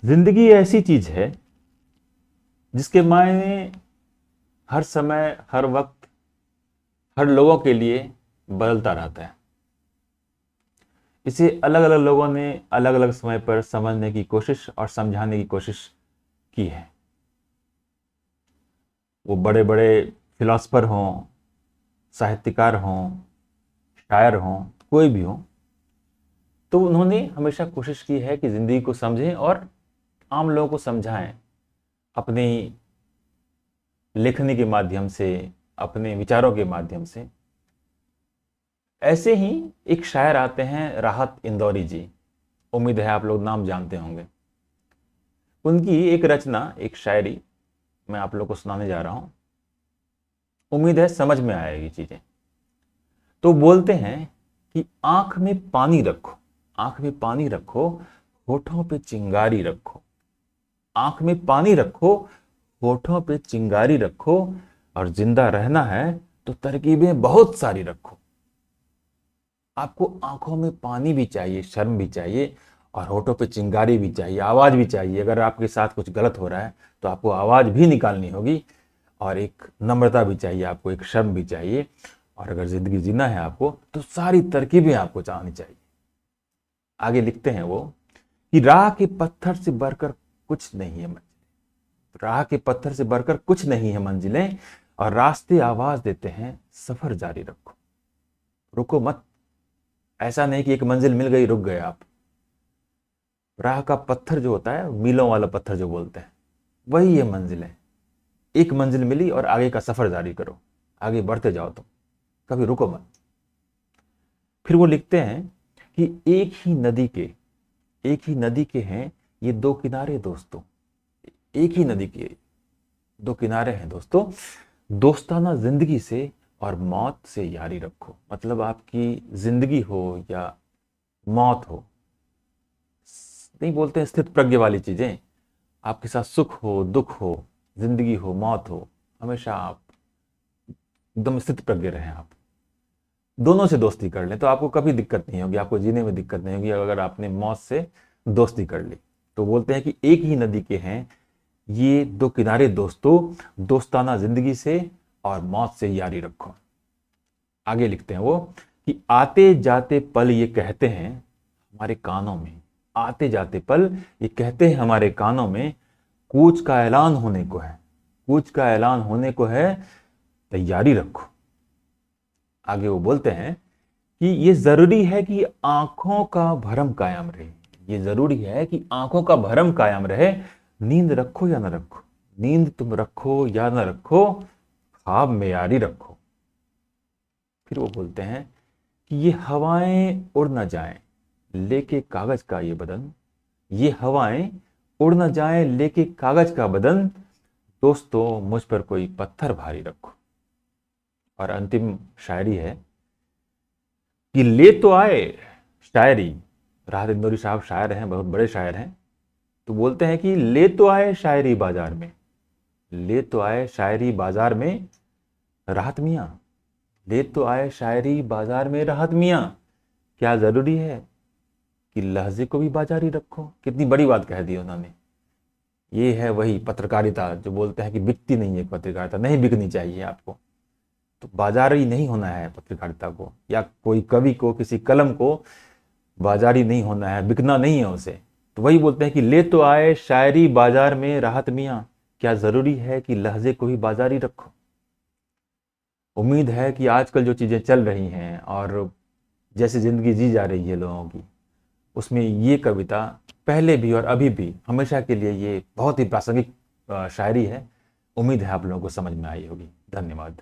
जिंदगी ऐसी चीज है जिसके मायने हर समय, हर वक्त, हर लोगों के लिए बदलता रहता है। इसे अलग अलग लोगों ने अलग अलग समय पर समझने की कोशिश और समझाने की कोशिश की है। वो बड़े बड़े फिलोसफर हों, साहित्यकार हों, शायर हों, कोई भी हो, तो उन्होंने हमेशा कोशिश की है कि जिंदगी को समझें और आम लोगों को समझाएं, अपनी लेखनी के माध्यम से, अपने विचारों के माध्यम से। ऐसे ही एक शायर आते हैं, राहत इंदौरी जी। उम्मीद है आप लोग नाम जानते होंगे। उनकी एक रचना, एक शायरी मैं आप लोग को सुनाने जा रहा हूं। उम्मीद है समझ में आएगी चीजें। तो बोलते हैं कि आंख में पानी रखो, आंख में पानी रखो, होठों पे चिंगारी रखो। आंख में पानी रखो, होठों पे चिंगारी रखो, और जिंदा रहना है तो तरकीबें बहुत सारी रखो। आपको आंखों में पानी भी चाहिए, शर्म भी चाहिए, और होठों पे चिंगारी भी चाहिए, आवाज भी चाहिए। अगर आपके साथ कुछ गलत हो रहा है तो आपको आवाज भी निकालनी होगी, और एक नम्रता भी चाहिए आपको, एक शर्म भी चाहिए। और अगर जिंदगी जीना है आपको तो सारी तरकीबें आपको चाहनी चाहिए। आगे लिखते हैं वो कि राह के पत्थर से बढ़कर कुछ नहीं है मंजिलें, राह के पत्थर से बढ़कर कुछ नहीं है मंजिलें, और रास्ते आवाज देते हैं सफर जारी रखो। रुको मत। ऐसा नहीं कि एक मंजिल मिल गई रुक गए आप। राह का पत्थर जो होता है, मीलों वाला पत्थर जो बोलते हैं, वही ये मंजिल है। एक मंजिल मिली और आगे का सफर जारी करो, आगे बढ़ते जाओ तुम, कभी रुको मत। फिर वो लिखते हैं कि एक ही नदी के हैं ये दो किनारे दोस्तों। एक ही नदी के दो किनारे हैं दोस्तों। दोस्ताना जिंदगी से और मौत से यारी रखो। मतलब आपकी जिंदगी हो या मौत हो, नहीं बोलते हैं स्थित प्रज्ञ वाली चीजें, आपके साथ सुख हो, दुख हो, जिंदगी हो, मौत हो, हमेशा आप एकदम स्थित प्रज्ञ रहें। आप दोनों से दोस्ती कर लें तो आपको कभी दिक्कत नहीं होगी, आपको जीने में दिक्कत नहीं होगी अगर आपने मौत से दोस्ती कर ली। तो बोलते हैं कि एक ही नदी के हैं ये दो किनारे दोस्तों, दोस्ताना जिंदगी से और मौत से यारी रखो। आगे लिखते हैं वो कि आते जाते पल ये कहते हैं हमारे कानों में, आते जाते पल ये कहते हैं हमारे कानों में, कूच का ऐलान होने को है, कूच का ऐलान होने को है, तैयारी रखो। आगे वो बोलते हैं कि ये जरूरी है कि आंखों का भरम कायम रहे, ये जरूरी है कि आंखों का भरम कायम रहे। नींद रखो या ना रखो, नींद तुम रखो या ना रखो, ख्वाब में यारी रखो। फिर वो बोलते हैं कि ये हवाएं उड़ ना जाएं लेके कागज का ये बदन, ये हवाएं उड़ ना जाएं लेके कागज का बदन, दोस्तों मुझ पर कोई पत्थर भारी रखो। और अंतिम शायरी है कि ले तो आए शायरी। राहत इंदौरी साहब शायर हैं, बहुत बड़े शायर हैं। तो बोलते हैं कि ले तो आए शायरी बाजार में, ले तो आए शायरी बाजार में राहत मियाँ, ले तो आए शायरी बाजार में राहत मियाँ, क्या जरूरी है कि लहजे को भी बाजारी रखो। कितनी बड़ी बात कह दी उन्होंने। ये है वही पत्रकारिता जो बोलते हैं कि बिकती नहीं है पत्रकारिता, नहीं बिकनी चाहिए आपको। तो बाजारी नहीं होना है पत्रकारिता को, या कोई कवि को, किसी कलम को बाजारी नहीं होना है, बिकना नहीं है उसे। तो वही बोलते हैं कि ले तो आए शायरी बाजार में राहत मियाँ, क्या जरूरी है कि लहजे को भी बाजारी रखो। उम्मीद है कि आजकल जो चीजें चल रही हैं और जैसे जिंदगी जी जा रही है लोगों की, उसमें ये कविता पहले भी और अभी भी हमेशा के लिए ये बहुत ही प्रासंगिक शायरी है। उम्मीद है आप लोगों को समझ में आई होगी। धन्यवाद।